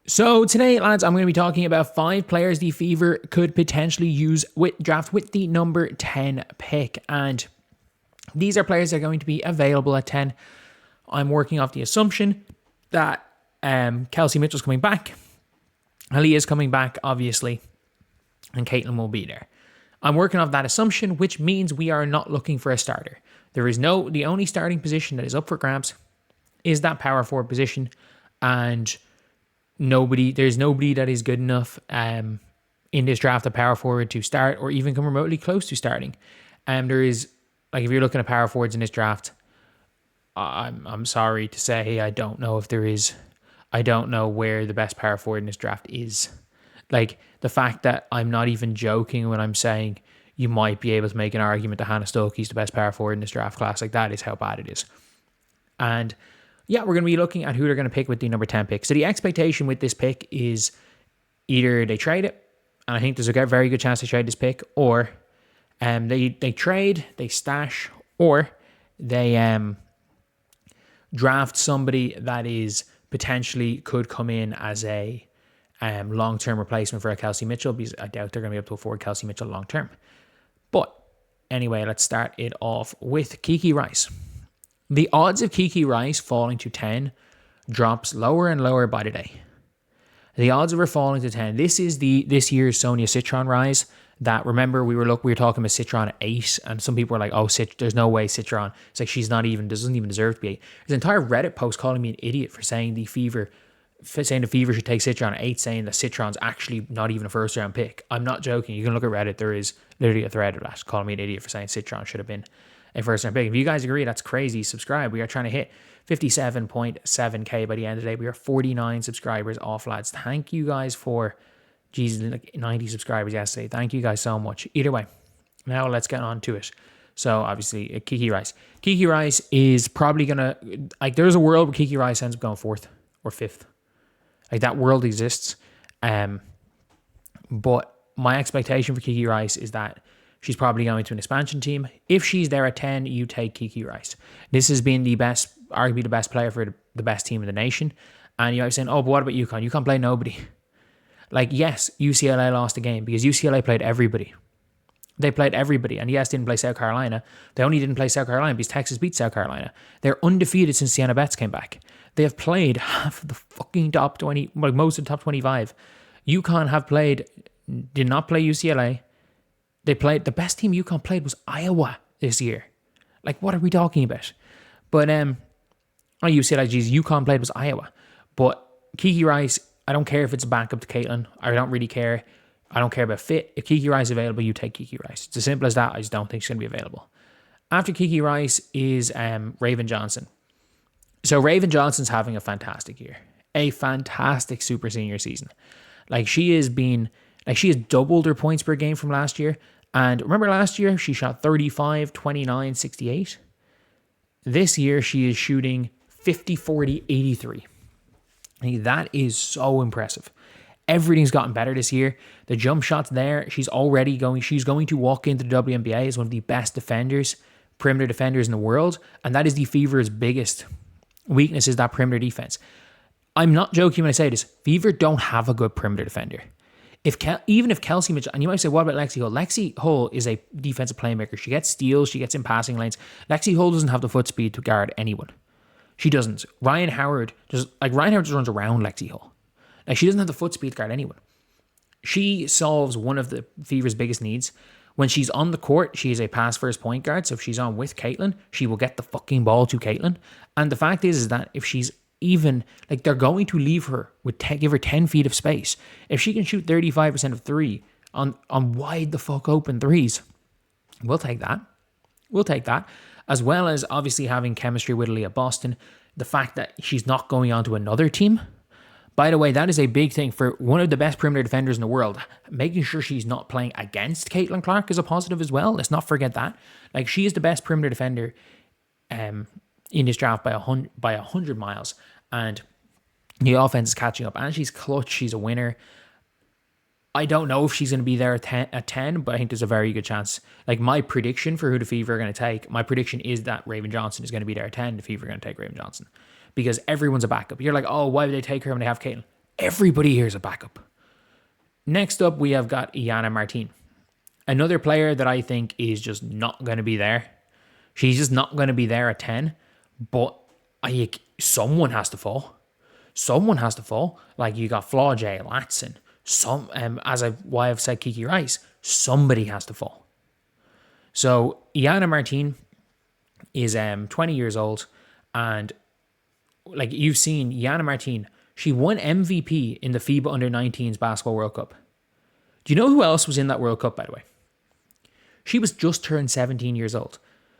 So today, lads, I'm going to be talking about 5 players the Fever could potentially use with draft with the number 10 pick. And these are players that are going to be available at 10. I'm working off the assumption that Kelsey Mitchell's coming back. Aaliyah's coming back, obviously. And Caitlin will be there. I'm working off that assumption, which means we are not looking for a starter. The only starting position that is up for grabs is that power forward position. And there's nobody that is good enough in this draft at power forward to start or even come remotely close to starting. There is, like, if you're looking at power forwards in this draft, I'm sorry to say I don't know if there is. I don't know where the best power forward in this draft is. Like, the fact that I'm not even joking when I'm saying you might be able to make an argument that Hannah Stokey's the best power forward in this draft class, like, that is how bad it is. And yeah, we're going to be looking at who they're going to pick with the number 10 pick. So the expectation with this pick is either they trade it, and I think there's a very good chance they trade this pick, or they trade, they stash, or they draft somebody that is potentially could come in as a long-term replacement for a Kelsey Mitchell, because I doubt they're going to be able to afford Kelsey Mitchell long-term. But anyway, let's start it off with Kiki Rice. The odds of Kiki Rice falling to 10 drops lower and lower by the day. The odds of her falling to 10. This is this year's Sonia Citron rise. That, remember, we were talking about Citron at 8, and some people were like, "Oh, there's no way Citron." It's like she's doesn't even deserve to be 8. There's an entire Reddit post calling me an idiot for saying the Fever should take Citron at 8, saying that Citron's actually not even a first round pick. I'm not joking. You can look at Reddit. There is literally a thread of that calling me an idiot for saying Citron should have been a first round pick. If you guys agree, that's crazy. Subscribe. We are trying to hit 57.7k by the end of the day. We are 49 subscribers off, lads. Thank you guys for, like 90 subscribers yesterday. Thank you guys so much. Either way, now let's get on to it. So obviously, Kiki Rice. Kiki Rice is probably gonna, like, there's a world where Kiki Rice ends up going 4th or 5th. Like, that world exists. But my expectation for Kiki Rice is that she's probably going to an expansion team. If she's there at 10, you take Kiki Rice. This has been arguably the best player for the best team in the nation. And you're saying, oh, but what about UConn? UConn played nobody. Like, yes, UCLA lost the game because UCLA played everybody. They played everybody. And yes, didn't play South Carolina. They only didn't play South Carolina because Texas beat South Carolina. They're undefeated since Sienna Betts came back. They have played half of the fucking top 20, like most of the top 25. UConn did not play UCLA. They played, the best team UConn played was Iowa this year. Like, what are we talking about? But, UCLA, UConn played was Iowa. But Kiki Rice, I don't care if it's a backup to Caitlin. I don't really care. I don't care about fit. If Kiki Rice is available, you take Kiki Rice. It's as simple as that. I just don't think she's going to be available. After Kiki Rice is Raven Johnson. So Raven Johnson's having a fantastic year. A fantastic super senior season. Like, she has doubled her points per game from last year. And remember last year, she shot 35, 29, 68. This year, she is shooting 50, 40, 83. That is so impressive. Everything's gotten better this year. The jump shot's there. She's going to walk into the WNBA as one of the best perimeter defenders in the world. And that is the Fever's biggest weakness, is that perimeter defense. I'm not joking when I say this. Fever don't have a good perimeter defender. Even if Kelsey Mitchell, and you might say, what about Lexi Hull? Lexi Hull is a defensive playmaker. She gets steals, she gets in passing lanes. Lexi Hull doesn't have the foot speed to guard anyone. She doesn't. Ryan Howard just runs around Lexi Hull. Like, she doesn't have the foot speed to guard anyone. She solves one of the Fever's biggest needs. When she's on the court, she is a pass-first point guard. So if she's on with Caitlin, she will get the fucking ball to Caitlin. And the fact is that if she's even, like, they're going to leave her give her 10 feet of space. If she can shoot 35% of 3 on wide the fuck open threes, we'll take that. We'll take that. As well as obviously having chemistry with Aaliyah Boston. The fact that she's not going on to another team. By the way, that is a big thing for one of the best perimeter defenders in the world. Making sure she's not playing against Caitlin Clark is a positive as well. Let's not forget that. Like, she is the best perimeter defender in this draft by 100 miles. And the offense is catching up. And she's clutch. She's a winner. I don't know if she's going to be there at 10, but I think there's a very good chance. Like, my prediction for who the Fever are going to take, my prediction is that Raven Johnson is going to be there at 10. The Fever are going to take Raven Johnson. Because everyone's a backup. You're like, oh, why would they take her when they have Caitlin? Everybody here is a backup. Next up, we have got Iana Martin. Another player that I think is just not going to be there. She's just not going to be there at 10, but someone has to fall. Someone has to fall. Like you got Flaujae, Latson, why I've said Kiki Rice, somebody has to fall. So Iana Martin is 20 years old, and like you've seen Iana Martin, she won MVP in the FIBA Under-19s Basketball World Cup. Do you know who else was in that World Cup, by the way? She was just turned 17 years old.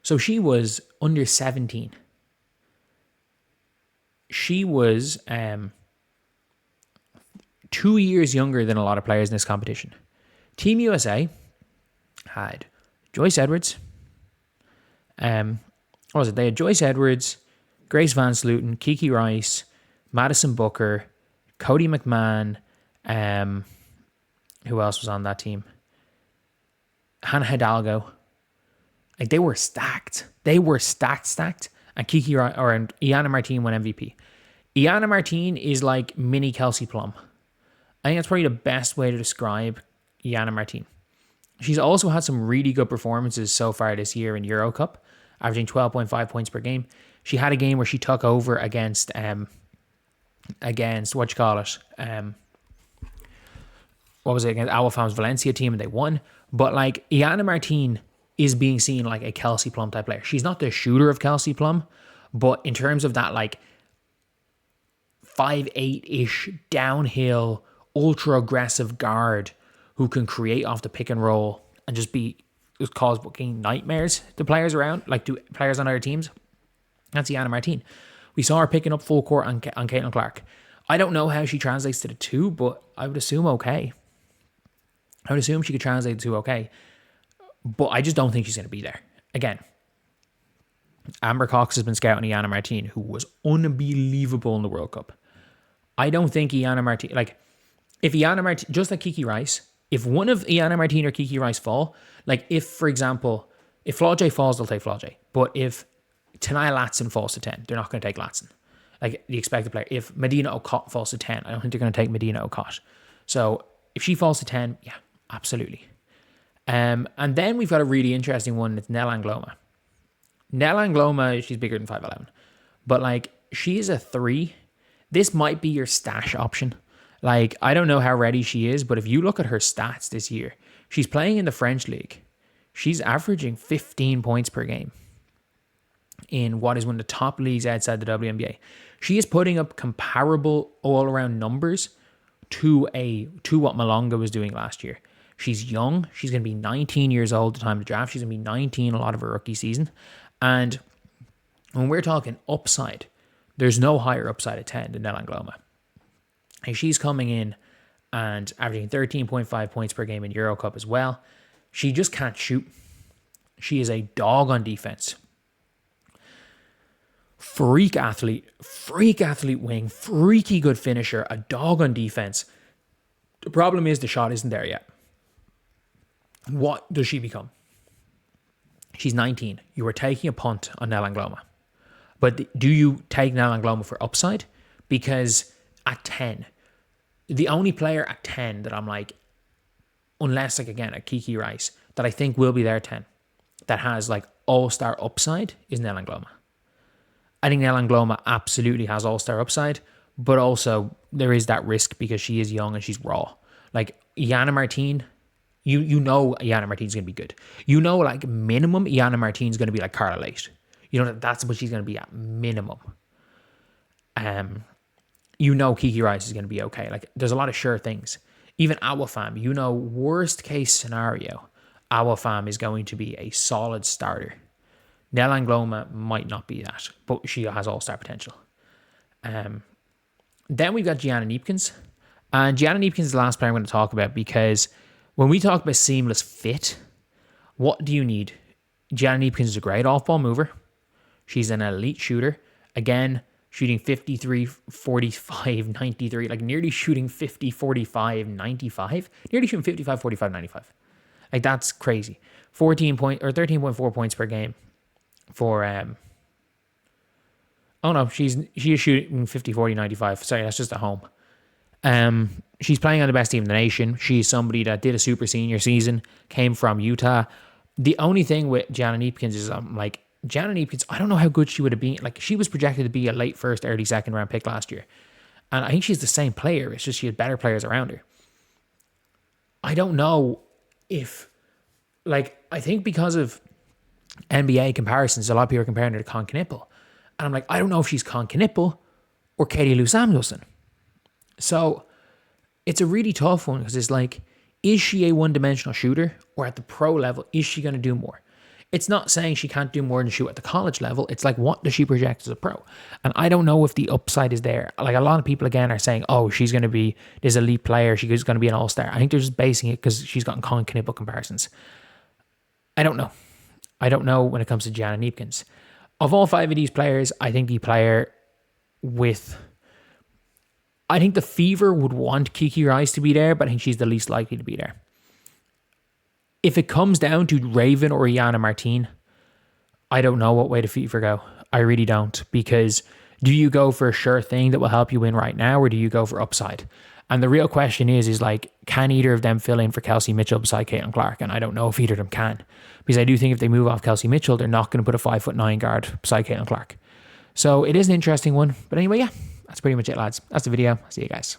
So she was under 17. She was 2 years younger than a lot of players in this competition. Team USA had Joyce Edwards. What was it? They had Joyce Edwards, Grace Van Slooten, Kiki Rice, Madison Booker, Cody McMahon. Who else was on that team? Hannah Hidalgo. Like they were stacked. They were stacked. And Iana Martin won MVP. Iana Martin is like mini Kelsey Plum. I think that's probably the best way to describe Iana Martin. She's also had some really good performances so far this year in Euro Cup, averaging 12.5 points per game. She had a game where she took over against against Awafam's Valencia team, and they won. But like Iana Martin is being seen like a Kelsey Plum type player. She's not the shooter of Kelsey Plum, but in terms of that like 5'8"-ish downhill ultra aggressive guard who can create off the pick and roll and just cause fucking nightmares to players around, like to players on other teams. That's Iana Martin. We saw her picking up full court on Caitlin Clark. I don't know how she translates to the two, but I would assume okay. I would assume she could translate the two okay. But I just don't think she's going to be there. Again, Amber Cox has been scouting Iana Martin, who was unbelievable in the World Cup. I don't think Iana Martin, like, if Iana Martin, just like Kiki Rice, if one of Iana Martin or Kiki Rice fall, like if, for example, if Flaujae falls, they'll take Flaujae. But if Tanaya Latson falls to 10, they're not going to take Latson. Like the expected player. If Medina Okot falls to 10, I don't think they're going to take Medina Okot. So if she falls to 10, yeah, absolutely. And then we've got a really interesting one. It's Nell Angloma. Nell Angloma, she's bigger than 5'11". But like, she is a 3. This might be your stash option. Like, I don't know how ready she is, but if you look at her stats this year, she's playing in the French league. She's averaging 15 points per game in what is one of the top leagues outside the WNBA. She is putting up comparable all-around numbers to what Malonga was doing last year. She's young. She's going to be 19 years old at the time of the draft. She's going to be 19 a lot of her rookie season. And when we're talking upside, there's no higher upside at 10 than Nell Angloma. And she's coming in and averaging 13.5 points per game in Euro Cup as well. She just can't shoot. She is a dog on defense. Freak athlete wing, freaky good finisher, a dog on defense. The problem is the shot isn't there yet. What does she become? She's 19. You are taking a punt on Nell Angloma. But do you take Nell Angloma for upside? Because at 10, the only player at 10 that I'm like, unless like again, a Kiki Rice, that I think will be there at 10, that has like all-star upside is Nell Angloma. I think Nell Angloma absolutely has all-star upside, but also there is that risk because she is young and she's raw. Like Iana Martin, you know Iana Martin's going to be good. You know, like minimum Iana Martin's going to be like Carla Late. You know, that's what she's going to be at minimum. You know Kiki Rice is going to be okay. Like there's a lot of sure things. Even Awafam, you know, worst case scenario, Awafam is going to be a solid starter. Nell Angloma might not be that, but she has all-star potential. Then we've got Gianna Kneepkens. And Gianna Kneepkens is the last player I'm going to talk about because when we talk about seamless fit, what do you need? Gianna Kneepkens is a great off-ball mover. She's an elite shooter. Again, shooting 53, 45, 93, like nearly shooting 50, 45, 95. Nearly shooting 55, 45, 95. Like that's crazy. 13.4 points per game for she is shooting 50, 40, 95. Sorry, that's just at home. She's playing on the best team in the nation. She's somebody that did a super senior season, came from Utah. The only thing with Gianna Kneepkens is Gianna Kneepkens, I don't know how good she would have been. Like, she was projected to be a late first, early second round pick last year. And I think she's the same player. It's just she had better players around her. I don't know if, I think because of NBA comparisons, a lot of people are comparing her to Con Knipple. And I'm like, I don't know if she's Con Knipple or Katie Lou Samuelson. So it's a really tough one because it's like, is she a one-dimensional shooter, or at the pro level, is she going to do more? It's not saying she can't do more than shoot at the college level. It's like, what does she project as a pro? And I don't know if the upside is there. Like, a lot of people, again, are saying, oh, she's going to be this elite player. She's going to be an all-star. I think they're just basing it because she's gotten Colin Knipple comparisons. I don't know. I don't know when it comes to Gianna Kneepkens. Of all 5 of these players, I think the player with... I think the Fever would want Kiki Rice to be there, but I think she's the least likely to be there. If it comes down to Raven or Iana Martine, I don't know what way the Fever go. I really don't, because do you go for a sure thing that will help you win right now, or do you go for upside? And the real question is like, can either of them fill in for Kelsey Mitchell beside Caitlin Clark? And I don't know if either of them can, because I do think if they move off Kelsey Mitchell, they're not going to put a 5'9" guard beside Caitlin Clark. So it is an interesting one. But anyway, yeah, that's pretty much it, lads. That's the video. See you guys.